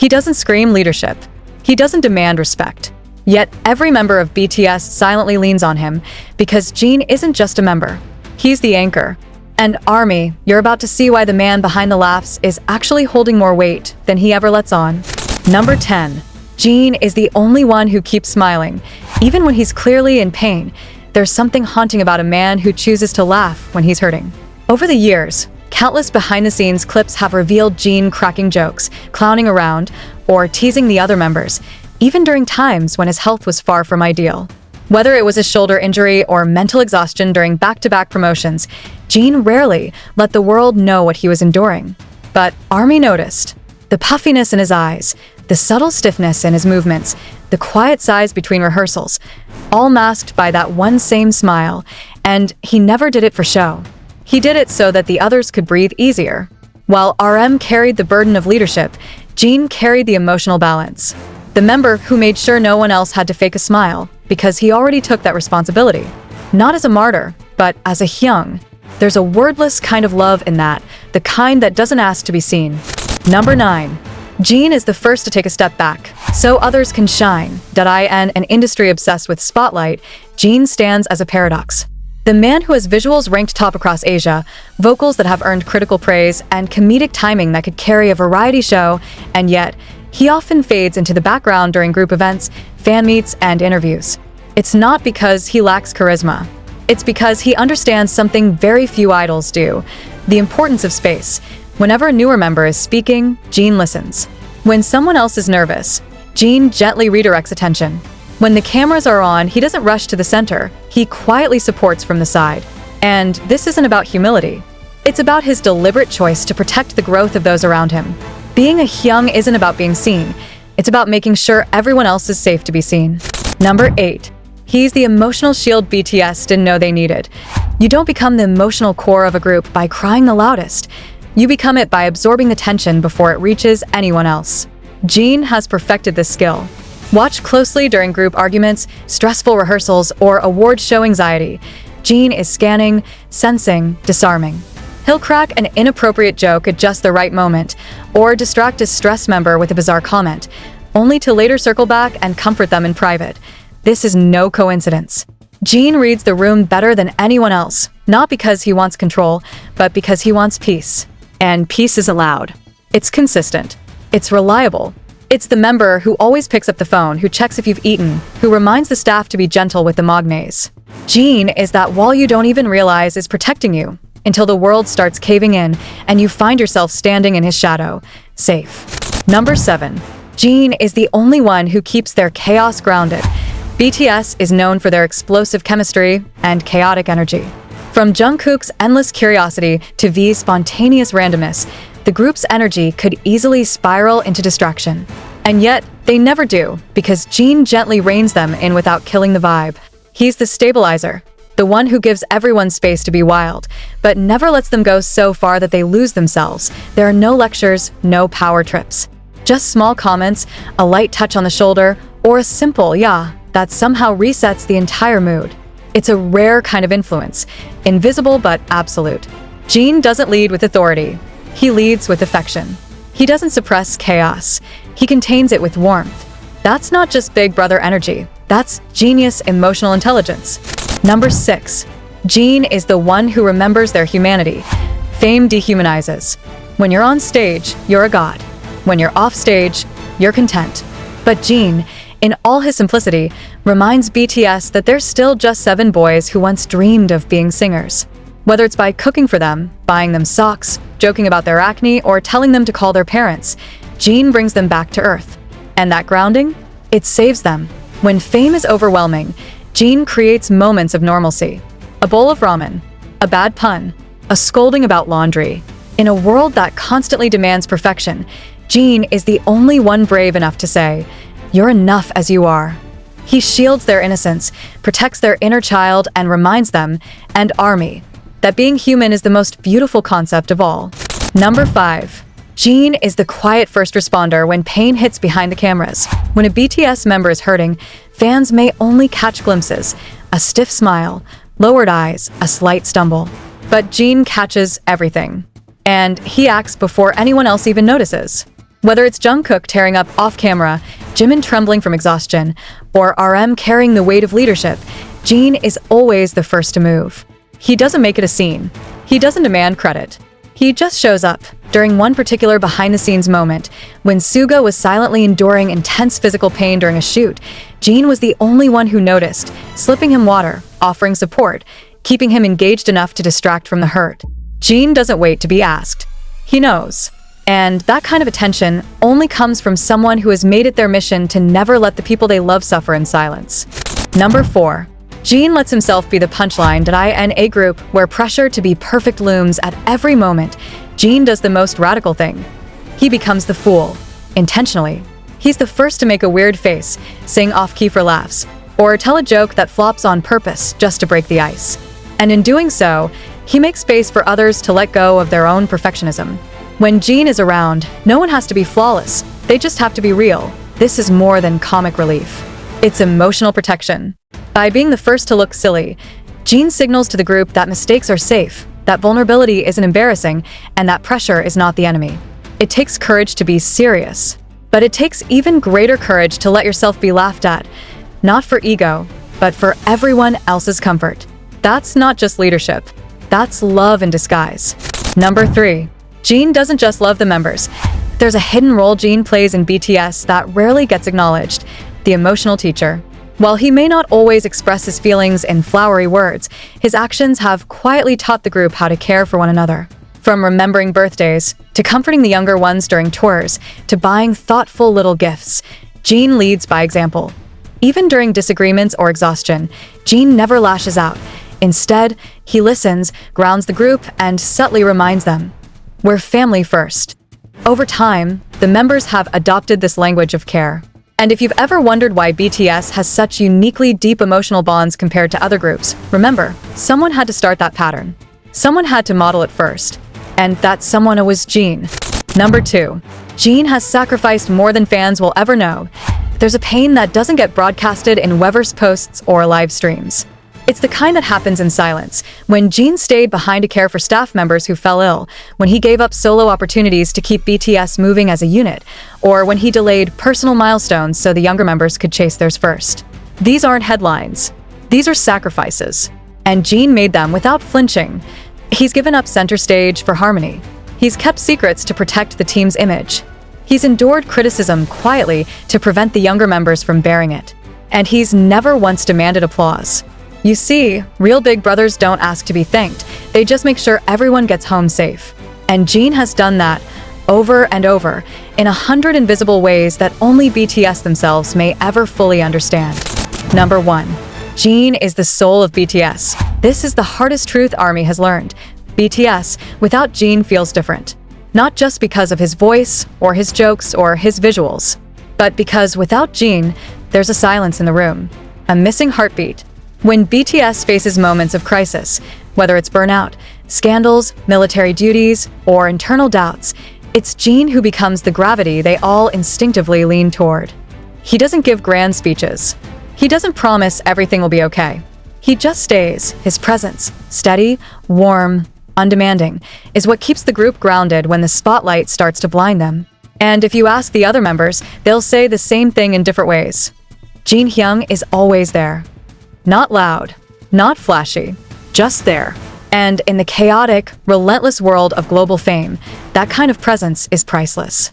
He doesn't scream leadership. He doesn't demand respect. Yet every member of BTS silently leans on him because Jin isn't just a member. He's the anchor. And ARMY, you're about to see why the man behind the laughs is actually holding more weight than he ever lets on. Number 10. Jin is the only one who keeps smiling. Even when he's clearly in pain, there's something haunting about a man who chooses to laugh when he's hurting. Over the years, countless behind-the-scenes clips have revealed Jin cracking jokes, clowning around, or teasing the other members, even during times when his health was far from ideal. Whether it was a shoulder injury or mental exhaustion during back-to-back promotions, Jin rarely let the world know what he was enduring. But ARMY noticed. The puffiness in his eyes, the subtle stiffness in his movements, the quiet sighs between rehearsals, all masked by that one same smile, and he never did it for show. He did it so that the others could breathe easier. While RM carried the burden of leadership, Jin carried the emotional balance. The member who made sure no one else had to fake a smile, because he already took that responsibility. Not as a martyr, but as a hyung. There's a wordless kind of love in that, the kind that doesn't ask to be seen. Number 9. Jin is the first to take a step back, so others can shine. In an industry obsessed with spotlight, Jin stands as a paradox. The man who has visuals ranked top across Asia, vocals that have earned critical praise, and comedic timing that could carry a variety show, and yet, he often fades into the background during group events, fan meets, and interviews. It's not because he lacks charisma. It's because he understands something very few idols do: the importance of space. Whenever a newer member is speaking, Jin listens. When someone else is nervous, Jin gently redirects attention. When the cameras are on, he doesn't rush to the center. He quietly supports from the side. And this isn't about humility. It's about his deliberate choice to protect the growth of those around him. Being a hyung isn't about being seen. It's about making sure everyone else is safe to be seen. Number 8. He's the emotional shield BTS didn't know they needed. You don't become the emotional core of a group by crying the loudest. You become it by absorbing the tension before it reaches anyone else. Jin has perfected this skill. Watch closely during group arguments, stressful rehearsals, or award show anxiety. Jin is scanning, sensing, disarming. He'll crack an inappropriate joke at just the right moment, or distract a stressed member with a bizarre comment, only to later circle back and comfort them in private. This is no coincidence. Jin reads the room better than anyone else, not because he wants control, but because he wants peace. And peace isn't loud. It's consistent. It's reliable. It's the member who always picks up the phone, who checks if you've eaten, who reminds the staff to be gentle with the magnaze. Jin is that wall you don't even realize is protecting you, until the world starts caving in and you find yourself standing in his shadow, safe. Number 7. Jin is the only one who keeps their chaos grounded. BTS is known for their explosive chemistry and chaotic energy. From Jungkook's endless curiosity to V's spontaneous randomness, the group's energy could easily spiral into distraction. And yet, they never do, because Jin gently reins them in without killing the vibe. He's the stabilizer, the one who gives everyone space to be wild, but never lets them go so far that they lose themselves. There are no lectures, no power trips. Just small comments, a light touch on the shoulder, or a simple "yeah" that somehow resets the entire mood. It's a rare kind of influence, invisible but absolute. Jin doesn't lead with authority. He leads with affection. He doesn't suppress chaos. He contains it with warmth. That's not just big brother energy. That's genius emotional intelligence. Number 6. Jin is the one who remembers their humanity. Fame dehumanizes. When you're on stage, you're a god. When you're off stage, you're content. But Jin, in all his simplicity, reminds BTS that they're still just 7 boys who once dreamed of being singers. Whether it's by cooking for them, buying them socks, joking about their acne, or telling them to call their parents, Jin brings them back to earth. And that grounding? It saves them. When fame is overwhelming, Jin creates moments of normalcy. A bowl of ramen, a bad pun, a scolding about laundry. In a world that constantly demands perfection, Jin is the only one brave enough to say, "You're enough as you are." He shields their innocence, protects their inner child, and reminds them, and ARMY, that being human is the most beautiful concept of all. Number 5. Jin is the quiet first responder when pain hits behind the cameras. When a BTS member is hurting, fans may only catch glimpses, a stiff smile, lowered eyes, a slight stumble. But Jin catches everything. And he acts before anyone else even notices. Whether it's Jungkook tearing up off-camera, Jimin trembling from exhaustion, or RM carrying the weight of leadership, Jin is always the first to move. He doesn't make it a scene. He doesn't demand credit. He just shows up. During one particular behind-the-scenes moment, when Suga was silently enduring intense physical pain during a shoot, Jin was the only one who noticed, slipping him water, offering support, keeping him engaged enough to distract from the hurt. Jin doesn't wait to be asked. He knows. And that kind of attention only comes from someone who has made it their mission to never let the people they love suffer in silence. Number 4. Jin lets himself be the punchline in a group where pressure to be perfect looms at every moment. Jin does the most radical thing. He becomes the fool, intentionally. He's the first to make a weird face, sing off-key for laughs, or tell a joke that flops on purpose just to break the ice. And in doing so, he makes space for others to let go of their own perfectionism. When Jin is around, no one has to be flawless. They just have to be real. This is more than comic relief. It's emotional protection. By being the first to look silly, Jin signals to the group that mistakes are safe, that vulnerability isn't embarrassing, and that pressure is not the enemy. It takes courage to be serious. But it takes even greater courage to let yourself be laughed at, not for ego, but for everyone else's comfort. That's not just leadership. That's love in disguise. Number 3. Jin doesn't just love the members. There's a hidden role Jin plays in BTS that rarely gets acknowledged: the emotional teacher. While he may not always express his feelings in flowery words, his actions have quietly taught the group how to care for one another. From remembering birthdays, to comforting the younger ones during tours, to buying thoughtful little gifts, Jin leads by example. Even during disagreements or exhaustion, Jin never lashes out. Instead, he listens, grounds the group, and subtly reminds them, "We're family first." Over time, the members have adopted this language of care. And if you've ever wondered why BTS has such uniquely deep emotional bonds compared to other groups, remember, someone had to start that pattern. Someone had to model it first. And that someone was Jin. Number 2. Jin has sacrificed more than fans will ever know. There's a pain that doesn't get broadcasted in Weverse posts or live streams. It's the kind that happens in silence, when Jin stayed behind to care for staff members who fell ill, when he gave up solo opportunities to keep BTS moving as a unit, or when he delayed personal milestones so the younger members could chase theirs first. These aren't headlines. These are sacrifices. And Jin made them without flinching. He's given up center stage for harmony. He's kept secrets to protect the team's image. He's endured criticism quietly to prevent the younger members from bearing it. And he's never once demanded applause. You see, real big brothers don't ask to be thanked. They just make sure everyone gets home safe. And Jin has done that over and over in 100 invisible ways that only BTS themselves may ever fully understand. Number 1. Jin is the soul of BTS. This is the hardest truth ARMY has learned. BTS, without Jin, feels different. Not just because of his voice, or his jokes, or his visuals, but because without Jin, there's a silence in the room, a missing heartbeat. When BTS faces moments of crisis, whether it's burnout, scandals, military duties, or internal doubts, it's Jin who becomes the gravity they all instinctively lean toward. He doesn't give grand speeches. He doesn't promise everything will be okay. He just stays. His presence, steady, warm, undemanding, is what keeps the group grounded when the spotlight starts to blind them. And if you ask the other members, they'll say the same thing in different ways. Jin Hyung is always there. Not loud, not flashy, just there. And in the chaotic, relentless world of global fame, that kind of presence is priceless.